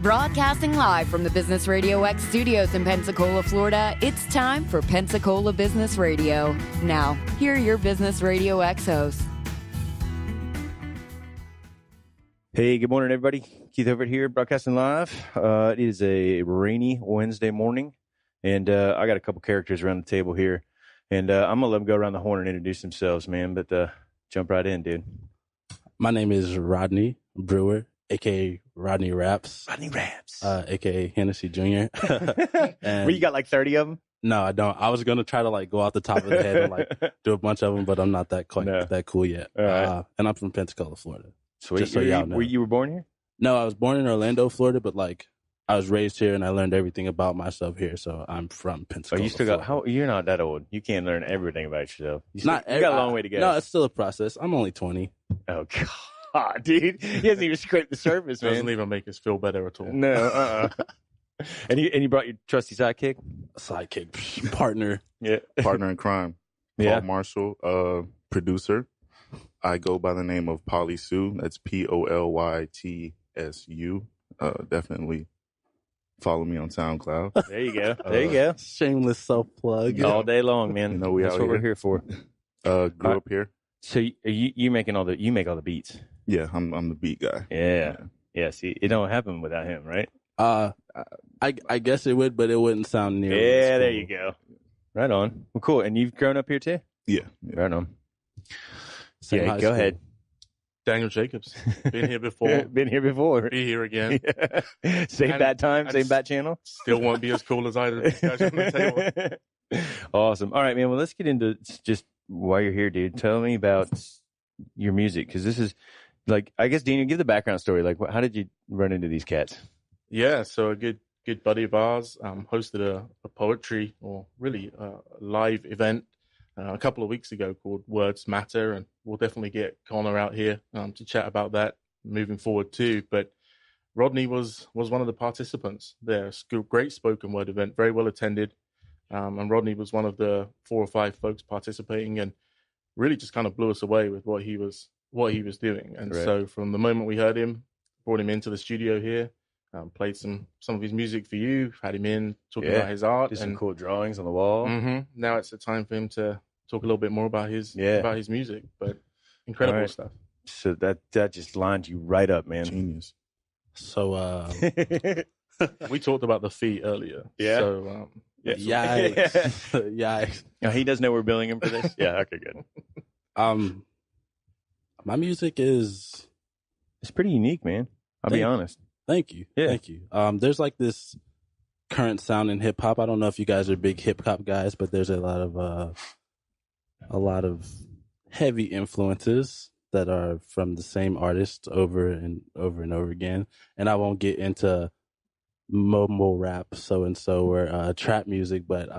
Broadcasting live from the Business Radio X studios in Pensacola, Florida, it's time for Pensacola Business Radio. Now, here are your Business Radio X hosts. Hey, good morning, everybody. Keith Hoffert here, broadcasting live. It is a rainy Wednesday morning, and I got a couple characters around the table here, and I'm going to let them go around the horn and introduce themselves, man, but jump right in, dude. My name is Rodnay Brewer, a.k.a. Rodney Raps. Rodney Raps. A.k.a. Hennessy Jr. Where you got like 30 of them? No, I don't. I was going to try to like go off the top of the head and like do a bunch of them, but I'm not that that cool yet. Right. And I'm from Pensacola, Florida. Sweet. Just so y'all know. You were born here? No, I was born in Orlando, Florida, but like I was raised here and I learned everything about myself here. So I'm from Pensacola. Oh, you still got, you're not that old. You can't learn everything about yourself. You got a long way to go. No, it's still a process. I'm only 20. Oh, God, dude. He hasn't even scraped the surface, man. Doesn't even make us feel better at all. No, And you brought your trusty sidekick? Partner. Yeah. Partner in crime. Paul Marshall, producer. I go by the name of PolyTSU. That's PolyTSU. Definitely follow me on SoundCloud. There you go. There you go. Shameless self-plug. All day long, man. You know, That's what we're here for. Grew up here. So you making you make all the beats? Yeah, I'm the beat guy. Yeah. See, it don't happen without him, right? I guess it would, but it wouldn't sound nearly as cool. There you go. Right on. Well, cool. And you've grown up here too? Yeah. Right on. Same high go school. ahead. Daniel Jacobs. Been here before. Been here before. Be here again. Same bat time, same bat channel. Still won't be as cool as either of these guys on the table. Awesome. All right, man. Well, let's get into just why you're here, dude. Tell me about your music, because this is like, I guess, Daniel, give the background story. Like, how did you run into these cats? Yeah, so a good buddy of ours hosted a poetry, or really a live event a couple of weeks ago called Words Matter, and we'll definitely get Connor out here to chat about that moving forward too. But Rodnay was one of the participants there. It's a great spoken word event, very well attended, and Rodnay was one of the 4 or 5 folks participating, and really just kind of blew us away with what he was doing. And so from the moment we heard him, brought him into the studio here. Played some of his music for you, had him in talking about his art. Did some cool drawings on the wall. Mm-hmm. Now it's the time for him to talk a little bit more about his music, but incredible stuff. So that just lined you right up, man. Genius. So we talked about the fee earlier. Yeah. So yikes. Yikes. No, he does know we're billing him for this. Yeah. Okay. Good. My music is It's pretty unique, man. I'll be honest. Thank you. Yeah. Thank you. There's like this current sound in hip hop. I don't know if you guys are big hip hop guys, but there's a lot of heavy influences that are from the same artist over and over again. And I won't get into mumble rap or trap music, but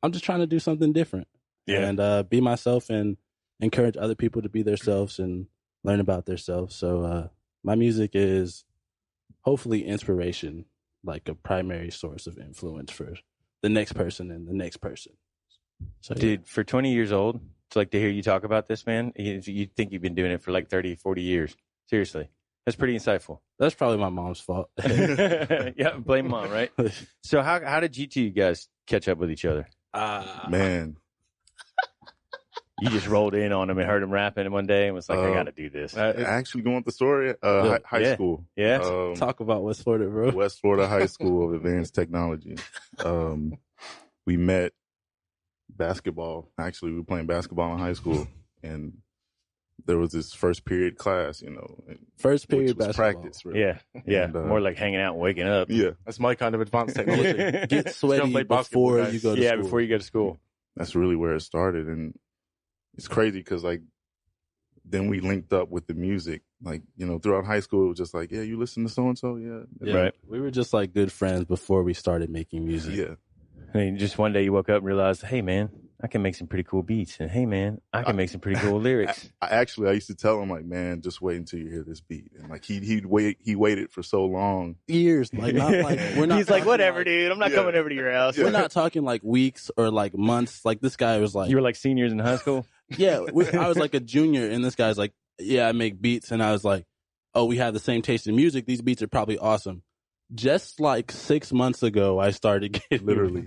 I'm just trying to do something different and be myself and encourage other people to be themselves and learn about themselves. So my music is hopefully inspiration, like a primary source of influence for the next person and the next person. So, dude, for 20 years old, to like to hear you talk about this, man, you think you've been doing it for like 30, 40 years. Seriously. That's pretty insightful. That's probably my mom's fault. Yeah, blame mom, right? So how did you two guys catch up with each other? Man. You just rolled in on him and heard him rapping one day and was like, I got to do this. Actually, going with the story, high school. Yeah. Talk about West Florida, bro. West Florida High School of Advanced Technology. We met basketball. Actually, we were playing basketball in high school, and there was this first period class, First period basketball. Practice, really. Yeah. And, more like hanging out and waking up. Yeah. that's my kind of advanced technology. Get sweaty before you go to school. Yeah, before you go to school. That's really where it started, and it's crazy because then we linked up with the music. Throughout high school, it was just like, yeah, you listen to so-and-so? Yeah. Right. We were just like good friends before we started making music. Yeah. I mean, just one day you woke up and realized, hey, man, I can make some pretty cool beats. And hey, man, I can make some pretty cool lyrics. I used to tell him, like, man, just wait until you hear this beat. And like he waited for so long. Years. Like, not like we're not. He's like, whatever, dude. I'm not coming over to your house. We're not talking like weeks or like months. Like this guy was like, you were like seniors in high school? Yeah. I was like a junior, and this guy's like, yeah, I make beats. And I was like, oh, we have the same taste in music. These beats are probably awesome. just like 6 months ago, I started getting Literally.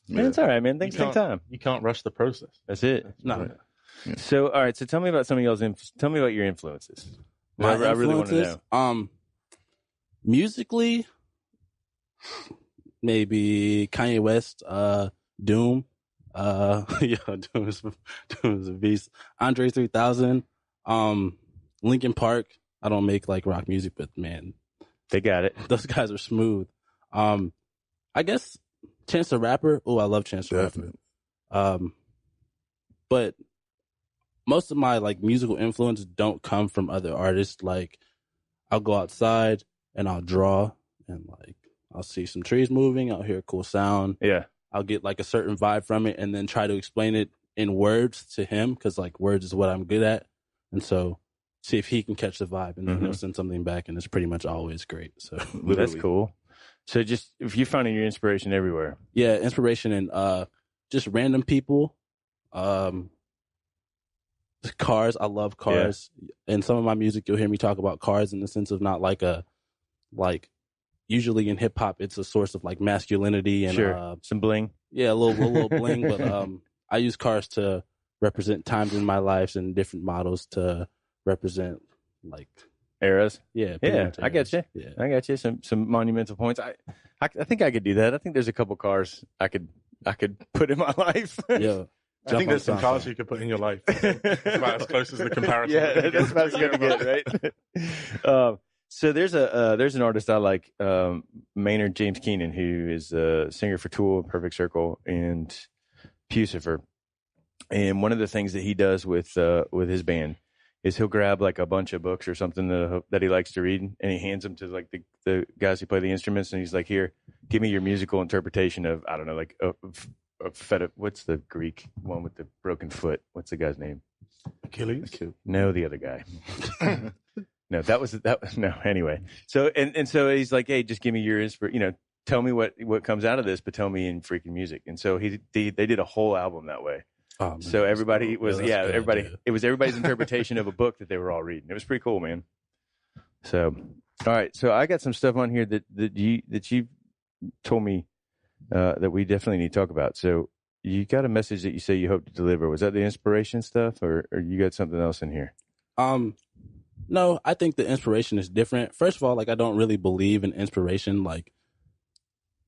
Man, it's all right, man. Things take time. You can't rush the process. That's it. No. Right. Yeah. So, all right. So, tell me about some of y'all's. Tell me about your influences. My I really want to know. Musically, maybe Kanye West, Doom. Doom is a beast. Andre 3000, Linkin Park. I don't make like rock music, but man, They got it. those guys are smooth. I guess Chance the Rapper. Oh, I love Chance the Definitely. Rapper. But most of my like musical influence don't come from other artists. Like I'll go outside and I'll draw and like I'll see some trees moving. I'll hear a cool sound. Yeah. I'll get like a certain vibe from it and then try to explain it in words to him because like words is what I'm good at. And so see if he can catch the vibe and then he'll send something back and it's pretty much always great. So That's cool. So, just if you're finding your inspiration everywhere. yeah, inspiration in just random people. Cars. I love cars. In some of my music, you'll hear me talk about cars in the sense of not like usually in hip hop, it's a source of like masculinity and some bling. Yeah, a little bling, but I use cars to represent times in my life and different models to represent like Eras. yeah, I get you. Yeah. I got you. Some monumental points. I think I could do that. I think there's a couple cars I could put in my life. Yeah. I think there's some cars you could put in your life. It's about as close as the comparison. Yeah, that's about as good as get, right? So there's an artist I like, Maynard James Keenan, who is a singer for Tool, Perfect Circle, and Pucifer. And one of the things that he does with his band is he'll grab like a bunch of books or something that he likes to read, and he hands them to like the guys who play the instruments, and he's like, "Here, give me your musical interpretation of, I don't know, like what's the Greek one with the broken foot? What's the guy's name? Achilles? No, the other guy." No, no. Anyway, so and so he's like, "Hey, just give me your tell me what comes out of this, but tell me in freaking music." And so they did a whole album that way. Oh, man, so everybody was everybody. Idea. It was everybody's interpretation of a book that they were all reading. It was pretty cool, man. So, all right. So I got some stuff on here that you told me that we definitely need to talk about. So you got a message that you say you hope to deliver. Was that the inspiration stuff, or you got something else in here? No, I think the inspiration is different. First of all, like I don't really believe in inspiration. Like,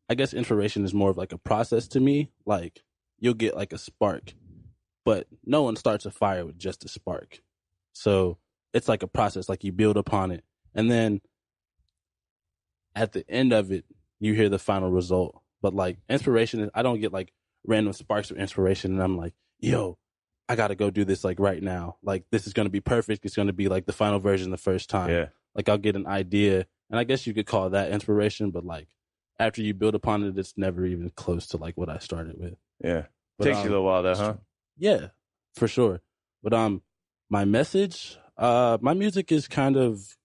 I guess inspiration is more of like a process to me. Like you'll get like a spark, but no one starts a fire with just a spark. So it's like a process, like you build upon it. And then at the end of it, you hear the final result. But like inspiration, I don't get like random sparks of inspiration and I'm like, yo, I got to go do this like right now. Like this is going to be perfect. It's going to be like the final version the first time. Yeah. Like I'll get an idea and I guess you could call that inspiration, but like after you build upon it, it's never even close to like what I started with. Yeah. But, Takes you a little while though, huh? Yeah, for sure. But my message, my music is kind of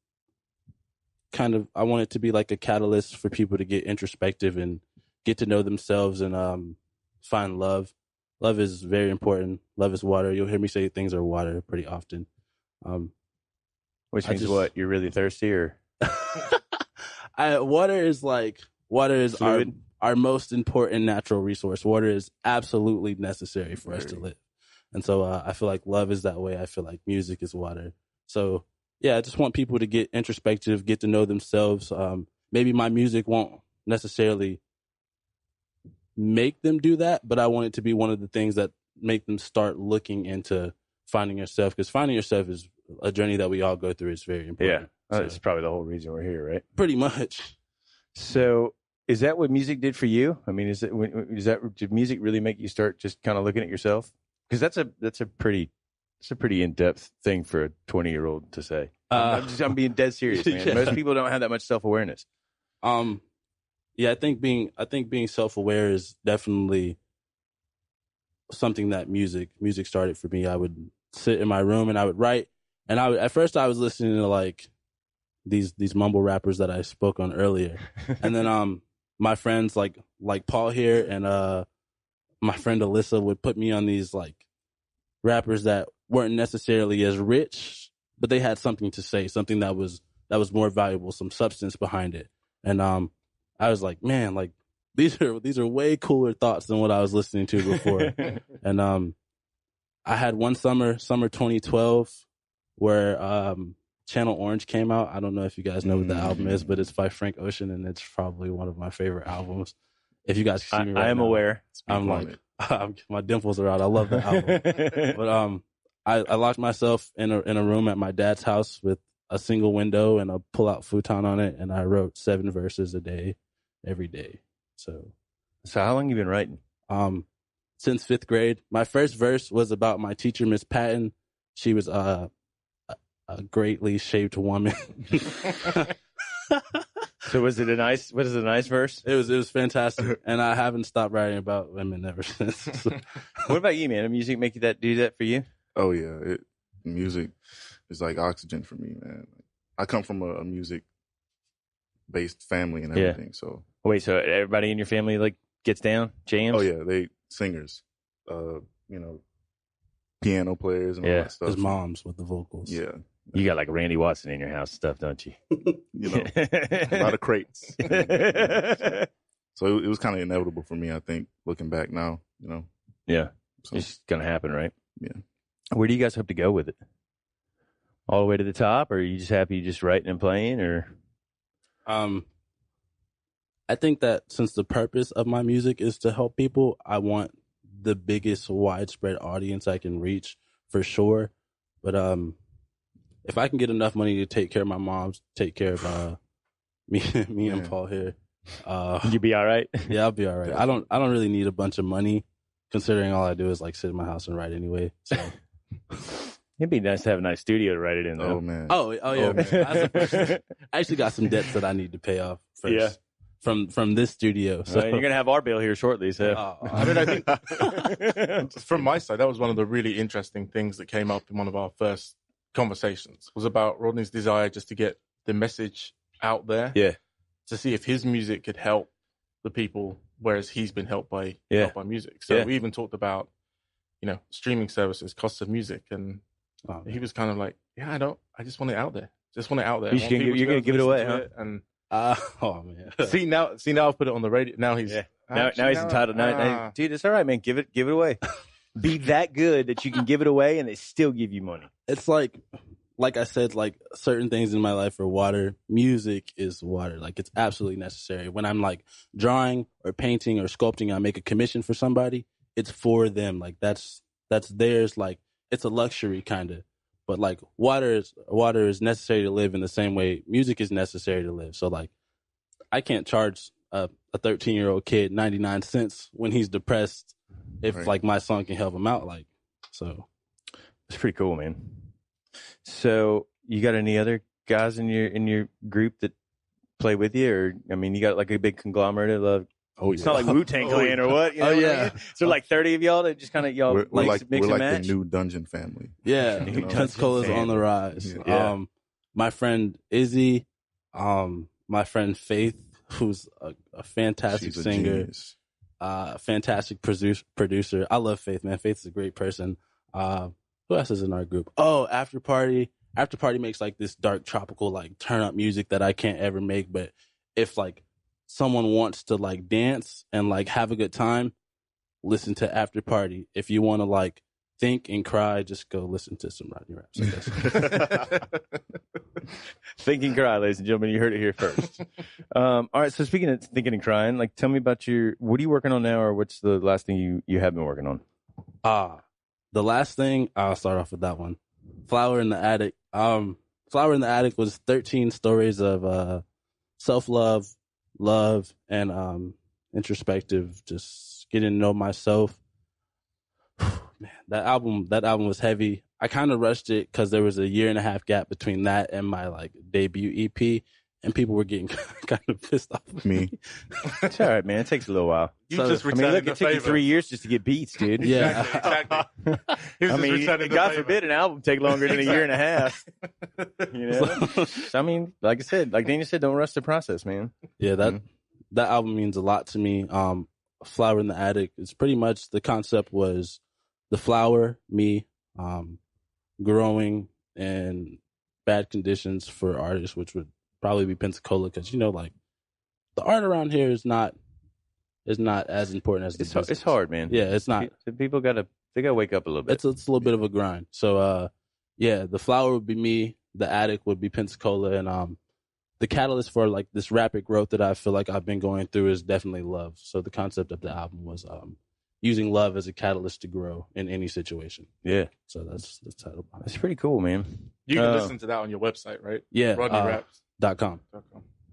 I want it to be like a catalyst for people to get introspective and get to know themselves and find love. Love is very important. Love is water. You'll hear me say things are water pretty often. Which means what? You're really thirsty, or water is our most important natural resource. Water is absolutely necessary for us to live. And so I feel like love is that way. I feel like music is water. So yeah, I just want people to get introspective, get to know themselves. Maybe my music won't necessarily make them do that, but I want it to be one of the things that make them start looking into finding yourself, because finding yourself is a journey that we all go through. It's very important. Yeah, that's probably the whole reason we're here, right? Pretty much. So is that what music did for you? I mean, did music really make you start just kind of looking at yourself? Because that's a pretty in-depth thing for a 20-year-old to say. I'm being dead serious, man. Yeah. Most people don't have that much self-awareness. Yeah, I think being self-aware is definitely something that music started for me. I would sit in my room and I would write, and at first I was listening to like these mumble rappers that I spoke on earlier, and then my friends like Paul here and my friend Alyssa would put me on these like rappers that weren't necessarily as rich, but they had something to say, something that was more valuable, some substance behind it. And I was like, man, like these are way cooler thoughts than what I was listening to before. And I had one summer 2012, where Channel Orange came out. I don't know if you guys know what the album is, but it's by Frank Ocean, and it's probably one of my favorite albums. If you guys can see me right I am now, aware. I'm like, my dimples are out. I love the album. But I locked myself in a room at my dad's house with a single window and a pull-out futon on it, and I wrote 7 verses a day, every day. So how long you been writing? Since 5th grade. My first verse was about my teacher, Miss Patton. She was a greatly shaped woman. So was it a nice verse? It was fantastic, and I haven't stopped writing about women ever since. What about you, man? Does music make you do that for you? Oh yeah, music is like oxygen for me, man. I come from a music based family and everything. So wait, so everybody in your family like gets down, jams? Oh yeah, they singers, piano players and all that stuff. His mom's with the vocals. Yeah. You got like Randy Watson in your house stuff, don't you? A lot of crates. So it was kind of inevitable for me, I think, looking back now, Yeah. So, it's going to happen, right? Yeah. Where do you guys hope to go with it? All the way to the top, or are you just happy just writing and playing, or? I think that since the purpose of my music is to help people, I want the biggest widespread audience I can reach for sure. But if I can get enough money to take care of my mom, take care of me and Paul here, you'll be all right. Yeah, I'll be all right. I don't really need a bunch of money, considering all I do is like sit in my house and write anyway. So it'd be nice to have a nice studio to write it in, though. Oh man. Oh yeah. Man. I actually got some debts that I need to pay off first. Yeah. From this studio. So you're gonna have our bill here shortly. So I mean, I think from my side, that was one of the really interesting things that came up in one of our first conversations, was about Rodney's desire just to get the message out there. Yeah. To see if his music could help the people, whereas he's been helped by music. So we even talked about, streaming services, costs of music, and he was kind of like, I just want it out there. Just want it out there. You're gonna give it away, huh? And oh man. see now I've put it on the radio. Now he's now he's entitled. Now, dude, it's all right, man. Give it away. Be that good that you can give it away and they still give you money. It's like I said, like certain things in my life are water. Music is water. Like it's absolutely necessary. When I'm like drawing or painting or sculpting, I make a commission for somebody. It's for them. Like that's theirs. Like it's a luxury kind of. But like water is necessary to live in the same way music is necessary to live. So like I can't charge a 13-year-old kid 99 cents when he's depressed if like my song can help him out. Like, so it's pretty cool, man. So you got any other guys in your group that play with you, or I mean, you got like a big conglomerate of love. Oh, it's not like Wu-Tang Clan or what? You know what I mean? So like 30 of y'all that just kind of we're like mix and match. The new dungeon family. Yeah, Pensacola's on the rise. Yeah. My friend Izzy, my friend Faith, who's a fantastic singer, fantastic producer. I love Faith, man. Faith's a great person. Who else is in our group? Oh, After Party. After Party makes like this dark tropical like turn up music that I can't ever make. But if like someone wants to like dance and like have a good time, listen to After Party. If you want to like think and cry, just go listen to some Rodney raps, I guess. Think and cry, ladies and gentlemen. You heard it here first. All right. So speaking of thinking and crying, like tell me about what are you working on now, or what's the last thing you have been working on? The last thing, I'll start off with that one. Flower in the Attic. Flower in the Attic was 13 stories of self-love, love, and introspective, just getting to know myself. Man, that album was heavy. I kind of rushed it because there was a 1.5 year gap between that and my like debut EP, and people were getting kind of pissed off with me. It's all right, man. It takes a little while. Look, it took you 3 years just to get beats, dude. Yeah. Exactly. I mean, God forbid an album take longer than a 1.5 years. You know? I mean, like I said, like Daniel said, don't rush the process, man. Yeah, that album means a lot to me. Flower in the Attic, it's pretty much the concept was the flower, me, growing in bad conditions for artists, which would probably be Pensacola, because like the art around here is not as important as the business. It's hard, man. Yeah, it's not. People gotta wake up a little bit. It's a little bit of a grind. So the flower would be me, the attic would be Pensacola, and the catalyst for like this rapid growth that I feel like I've been going through is definitely love. So the concept of the album was using love as a catalyst to grow in any situation. Yeah. So that's the title. That's pretty cool, man. You can listen to that on your website, right? Yeah. RodnayRaps.com.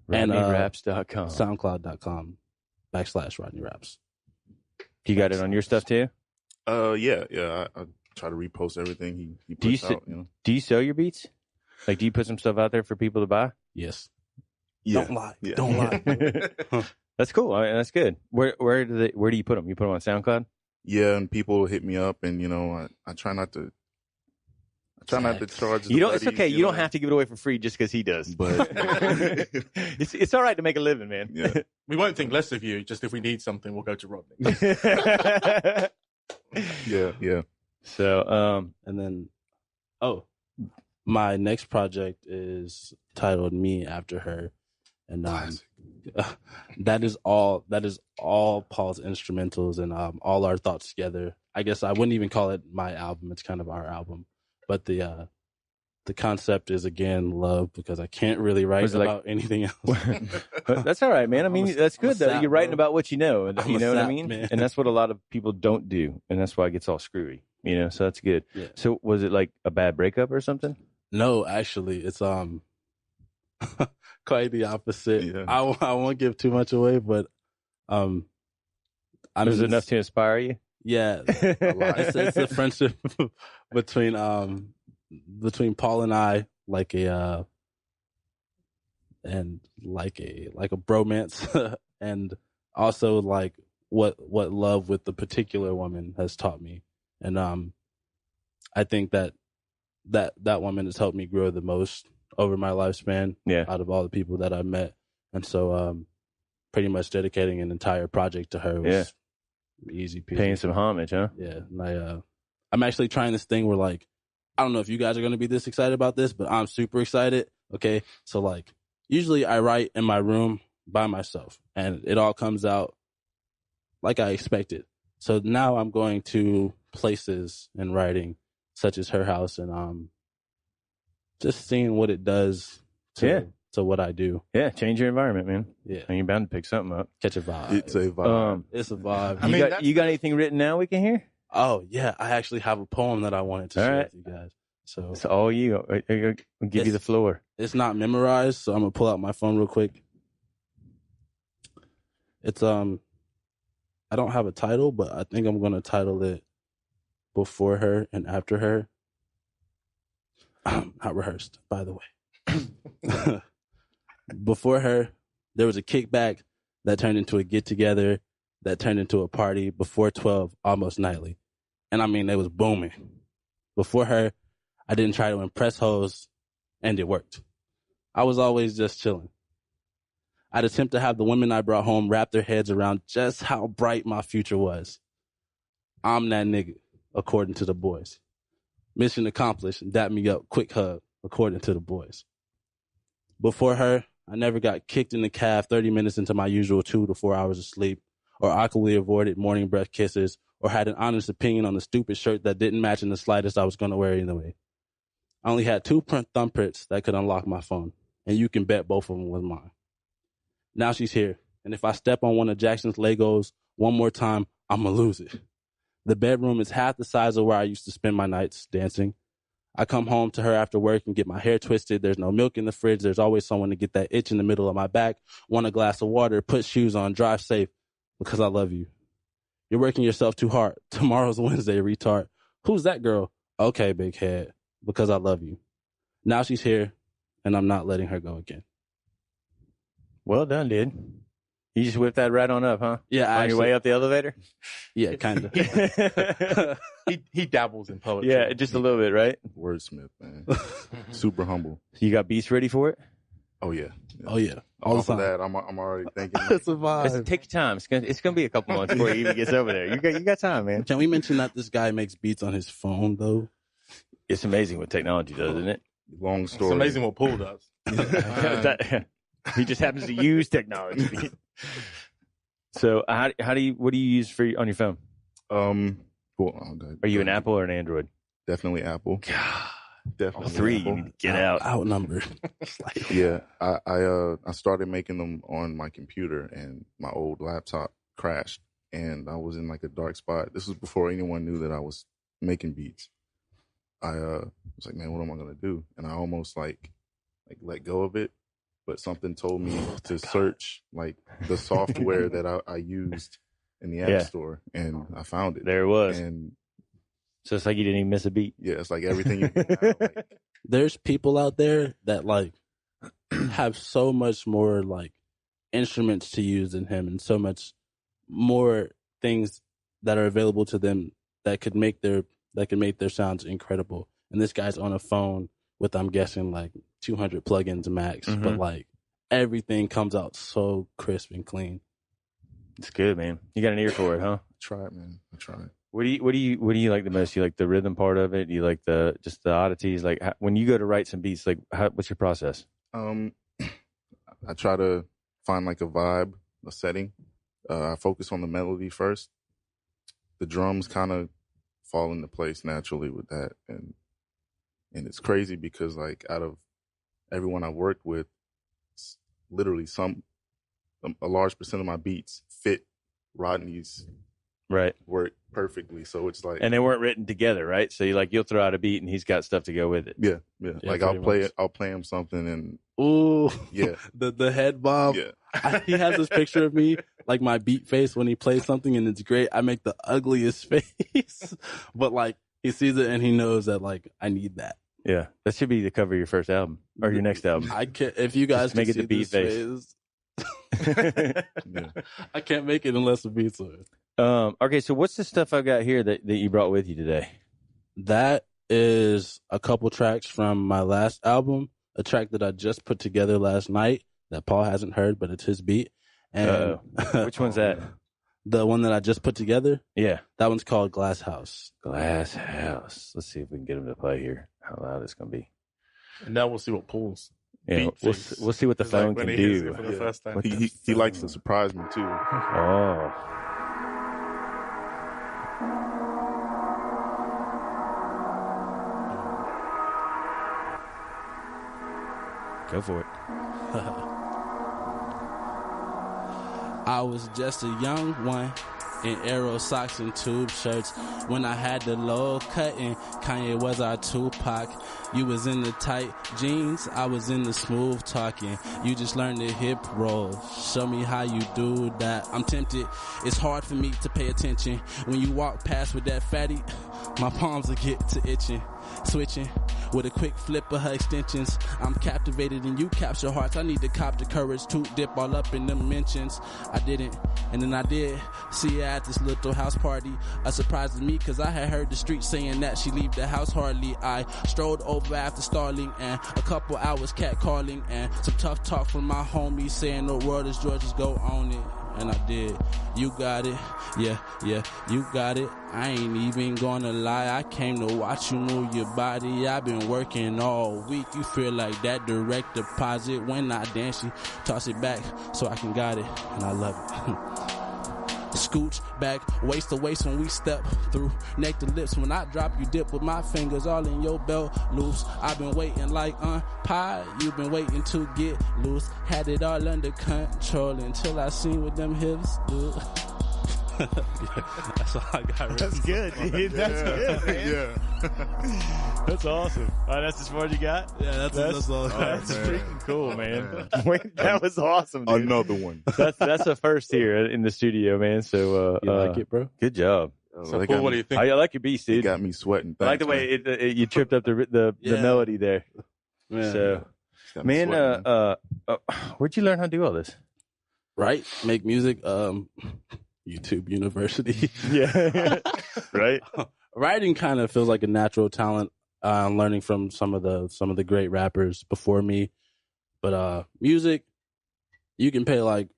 And RodnayRaps.com. SoundCloud.com/RodnayRaps. You got it on your stuff too? Yeah. I try to repost everything he puts out. Do you sell your beats? Like, do you put some stuff out there for people to buy? Yes. Yeah. Don't lie. Yeah. Don't lie. That's cool. I mean, that's good. Where do you put them? You put them on SoundCloud? Yeah, and people hit me up, and I try not to. Charge. You don't. It's okay. You don't have to give it away for free just because he does. But it's all right to make a living, man. Yeah. We won't think less of you. Just if we need something, we'll go to Rodnay. Yeah. So, and then, my next project is titled "Me After Her," and that is all Paul's instrumentals and all our thoughts together. I guess I wouldn't even call it my album; it's kind of our album. But the concept is again love, because I can't really write about anything else. That's all right, man. I mean, that's good though. You're writing about what you know, and you know what I mean. Man. And that's what a lot of people don't do, and that's why it gets all screwy. So that's good. Yeah. So was it like a bad breakup or something? No, actually, it's quite the opposite. Yeah. I won't give too much away, but Was it enough to inspire you? Yeah, it's a friendship between Paul and I, like a bromance, and also like what love with the particular woman has taught me, and I think that woman has helped me grow the most over my lifespan. Yeah. Out of all the people that I've met, and so pretty much dedicating an entire project to her was easy peasy. Paying some homage, huh? Yeah, and I'm actually trying this thing where, like, I don't know if you guys are going to be this excited about this, but I'm super excited. Okay, so like usually I write in my room by myself, and it all comes out like I expected. So now I'm going to places and writing, such as her house, and just seeing what it does to what I do. Yeah, change your environment, man. Yeah, and you're bound to pick something up. Catch a vibe. It's a vibe. It's a vibe. You got anything written now we can hear? Oh yeah, I actually have a poem that I wanted to share with you guys. So it's all you. I'll give you the floor. It's not memorized, so I'm gonna pull out my phone real quick. It's I don't have a title, but I think I'm gonna title it "Before Her and After Her." Not rehearsed, by the way. Before her, there was a kickback that turned into a get-together, that turned into a party before 12, almost nightly. And I mean, it was booming. Before her, I didn't try to impress hoes, and it worked. I was always just chilling. I'd attempt to have the women I brought home wrap their heads around just how bright my future was. I'm that nigga, according to the boys. Mission accomplished, dap me up, quick hug, according to the boys. Before her, I never got kicked in the calf 30 minutes into my usual 2 to 4 hours of sleep, or awkwardly avoided morning breath kisses, or had an honest opinion on the stupid shirt that didn't match in the slightest I was going to wear anyway. I only had 2 thumbprints that could unlock my phone, and you can bet both of them was mine. Now she's here, and if I step on one of Jackson's Legos one more time, I'm going to lose it. The bedroom is half the size of where I used to spend my nights dancing. I come home to her after work and get my hair twisted. There's no milk in the fridge. There's always someone to get that itch in the middle of my back. Want a glass of water, put shoes on, drive safe, because I love you. You're working yourself too hard. Tomorrow's Wednesday, retard. Who's that girl? Okay, big head, because I love you. Now she's here, and I'm not letting her go again. Well done, dude. You just whipped that right on up, huh? Yeah. On your way up the elevator? Yeah, kind of. He dabbles in poetry. Yeah, just a little bit, right? Wordsmith, man. Super humble. You got beats ready for it? Oh, yeah. Oh, yeah. All Off the of time. that, I'm already thinking. It's a vibe. Take your time. It's gonna be a couple months before he even gets over there. You got time, man. Can we mention that this guy makes beats on his phone, though? It's amazing what technology does, isn't it? Long story. It's amazing what Paul does. He just happens to use technology. So what do you use on your phone? Are you an Apple or an Android? Definitely Apple. God, Definitely all three. Apple. You need to get out. Outnumbered. Yeah, I started making them on my computer, and my old laptop crashed, and I was in like a dark spot. This was before anyone knew that I was making beats. I was like, man, what am I gonna do? And I almost like let go of it, but something told me to search like the software that I used in the App Store, and I found it. There it was. And so it's like you didn't even miss a beat. Yeah, it's like everything you do now. Like, there's people out there that like have so much more like instruments to use than him, and so much more things that are available to them that could make their sounds incredible. And this guy's on a phone with, I'm guessing, like 200 plugins max, but like everything comes out so crisp and clean. It's good, man. You got an ear for it, huh? I tried, man. I tried. What do you like the most? You like the rhythm part of it? Do you like the oddities? Like when you go to write some beats, like what's your process? I try to find like a vibe, a setting. I focus on the melody first. The drums kind of fall into place naturally with that, and it's crazy because like out of everyone I worked with, literally a large percent of my beats fit Rodney's work perfectly. So it's like, and they weren't written together, right? So you'll throw out a beat and he's got stuff to go with it. Yeah. Like I'll play him something, and ooh, yeah, the head bob. Yeah, he has this picture of me, like my beat face when he plays something, and it's great. I make the ugliest face, but like he sees it and he knows that like I need that. Yeah, that should be the cover of your first album or your next album. I can't. If you guys make it see the beat face. Yeah. I can't make it unless the beat's on it. Okay, so what's the stuff I've got here that you brought with you today? That is a couple tracks from my last album, a track that I just put together last night that Paul hasn't heard, but it's his beat. And which one's that? The one that I just put together? Yeah. That one's called Glass House. Glass House. Let's see if we can get him to play here. How loud it's going to be. And now we'll see what Paul's we'll see what the phone can do. For the first time. He likes to surprise me too. Oh. Go for it. I was just a young one in arrow socks and tube shirts. When I had the low cut and Kanye was our Tupac. You was in the tight jeans, I was in the smooth talking. You just learned the hip roll. Show me how you do that. I'm tempted. It's hard for me to pay attention. When you walk past with that fatty, my palms will get to itching. Switching with a quick flip of her extensions. I'm captivated and you capture hearts. I need to cop the courage to dip all up in them mentions. I didn't, and then I did. See her at this little house party. A surprise to me cause I had heard the street saying that she leave the house hardly. I strolled over after stalling and a couple hours catcalling and some tough talk from my homies saying the world is yours, just go on it. And I did. You got it. Yeah, you got it. I ain't even gonna lie. I came to watch you move your body. I've been working all week. You feel like that direct deposit. When I dance, you toss it back so I can got it. And I love it. Scooch back, waist to waist when we step through. Neck to lips when I drop, you dip with my fingers all in your belt loose. I've been waiting like pie, you've been waiting to get loose. Had it all under control until I seen what them hips do. That's all I got. That's good, dude. That's good, man. Yeah. That's awesome. That's as far as you got? Yeah, that's all I got. That's freaking cool, man. Wait, that was awesome, dude. Another one. That's a first here in the studio, man. So you like it, bro? Good job. So Paul, what do you think? I like your beats, dude. It got me sweating. I like the way you tripped up the melody there. Man. So, man, where'd you learn how to do all this? Right? Make music. YouTube University. Yeah. Right. Writing kind of feels like a natural talent. Learning from some of the great rappers before me, but music, you can pay like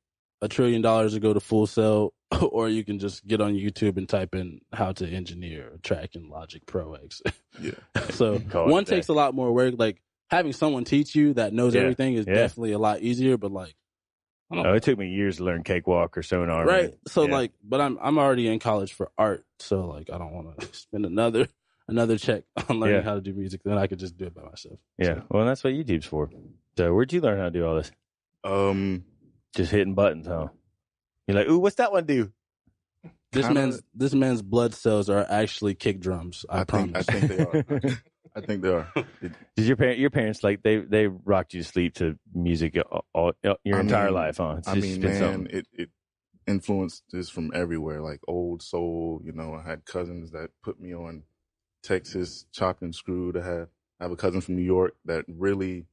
$1 trillion to go to Full Sail, or you can just get on YouTube and type in how to engineer a track in Logic Pro X. Yeah. So one takes a lot more work. Like having someone teach you that knows everything is definitely a lot easier. But like, I don't know. It took me years to learn cakewalk or sonar. Right. Man. So like, but I'm already in college for art, so like I don't want to spend another check on learning how to do music. Then I could just do it by myself. Yeah. So. Well, that's what YouTube's for. So where'd you learn how to do all this? Just hitting buttons, huh? You're like, ooh, what's that one do? This man's blood cells are actually kick drums. I promise. I think they are. I think they are. Did your parents like they rocked you to sleep to music all your entire life, huh? It influenced this from everywhere, like old soul. You know, I had cousins that put me on Texas Chopped and Screwed. I have a cousin from New York that really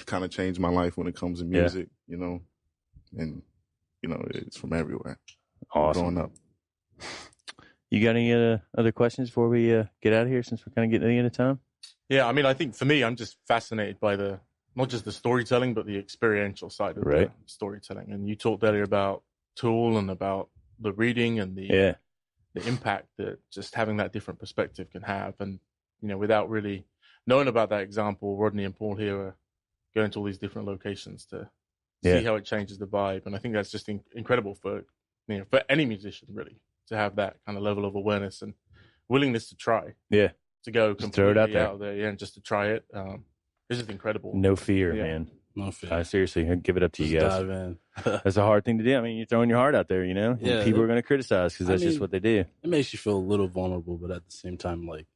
kind of changed my life when it comes to music. You know, and you know it's from everywhere. Awesome. Growing up. You got any other questions before we get out of here, since we're kind of getting to the end of time? Yeah, I mean, I think for me, I'm just fascinated by not just the storytelling, but the experiential side of the storytelling. And you talked earlier about Tool and about the reading and the impact that just having that different perspective can have. And, you know, without really knowing about that example, Rodnay and Paul here are going to all these different locations to see how it changes the vibe. And I think that's just incredible for any musician, really, to have that kind of level of awareness and willingness to try. Yeah. To go completely throw it out there. and just to try it. This is incredible. No fear, man. No fear. Seriously, I'd give it up to you guys. Dive in. That's a hard thing to do. I mean, you're throwing your heart out there, you know? Yeah. People are going to criticize because that's just what they do. It makes you feel a little vulnerable, but at the same time, like,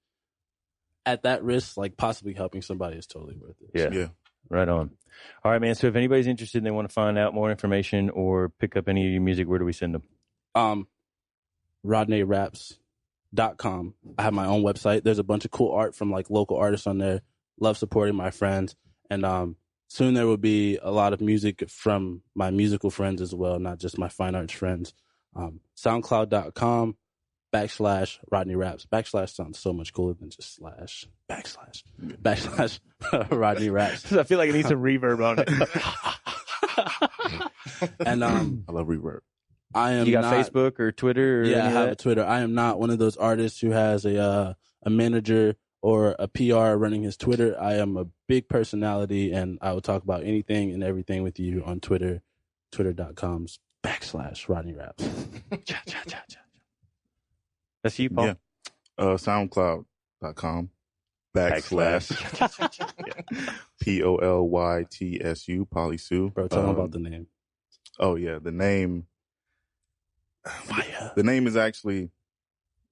at that risk, like, possibly helping somebody is totally worth it. Yeah. Yeah. Right on. All right, man. So if anybody's interested and they want to find out more information or pick up any of your music, where do we send them? RodnayRaps.com. I have my own website. There's a bunch of cool art from like local artists on there. Love supporting my friends. And soon there will be a lot of music from my musical friends as well, not just my fine arts friends. SoundCloud.com/Rodnay Raps. Backslash sounds so much cooler than just slash. Backslash Rodnay Raps. I feel like it needs some reverb on it. And I love reverb. You got Facebook or Twitter? I have a Twitter. I am not one of those artists who has a manager or a PR running his Twitter. I am a big personality, and I will talk about anything and everything with you on Twitter. Twitter.com/Rodnay Raps. That's you, Paul? Yeah. SoundCloud.com /PolyTSU, PolyTSU. Bro, tell them about the name. Oh, yeah. The name. Fire. The name is actually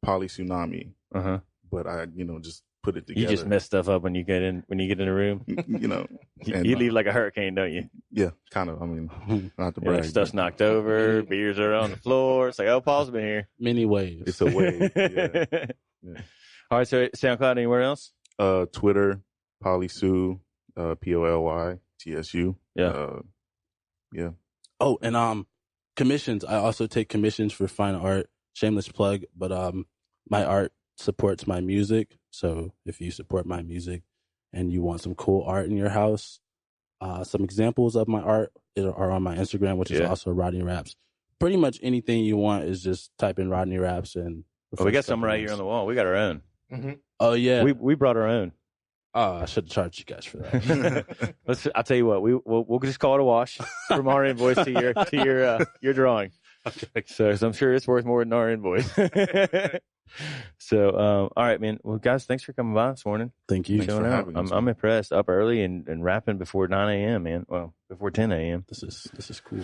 Polytsunami. Uh-huh. But I, just put it together. You just mess stuff up when you get in a room. You leave like a hurricane, don't you? Yeah, kind of. I mean, not to brag. Stuff's knocked over, beers are on the floor. It's like, oh, Paul's been here. Many waves. It's a wave. Yeah. All right, so SoundCloud, anywhere else? Twitter, PolyTSU, PolyTSU. Yeah. Yeah. Oh, and commissions. I also take commissions for fine art. Shameless plug, but my art supports my music. So if you support my music and you want some cool art in your house, some examples of my art are on my Instagram, which is also Rodnay Raps. Pretty much anything you want is just type in Rodnay Raps and. We got some right here on the wall. We got our own. Mm-hmm. Oh yeah, we brought our own. Oh, I should have charged you guys for that. I'll tell you what. We'll just call it a wash from our invoice to your drawing. Okay. So I'm sure it's worth more than our invoice. So, all right, man. Well, guys, thanks for coming by this morning. Thank you. Thanks for having us. I'm impressed. Up early and rapping before 9 a.m., man. Well, before 10 a.m. This is cool.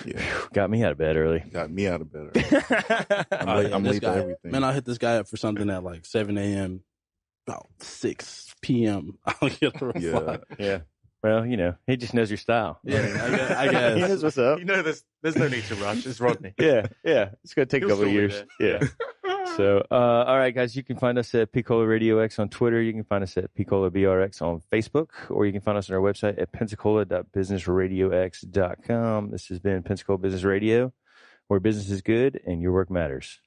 Yeah. Got me out of bed early. Got me out of bed early. I'm late to everything. Man, I'll hit this guy up for something at like 7 a.m. About 6 p.m. I'll get a reply. Yeah. Well, he just knows your style. Yeah, I guess. He knows what's up. There's no need to rush. It's Rodnay. Yeah. It's going to take a couple of years. Yeah. So, all right, guys, you can find us at Picola Radio X on Twitter. You can find us at Picola BRX on Facebook, or you can find us on our website at pensacola.businessradiox.com. This has been Pensacola Business Radio, where business is good and your work matters.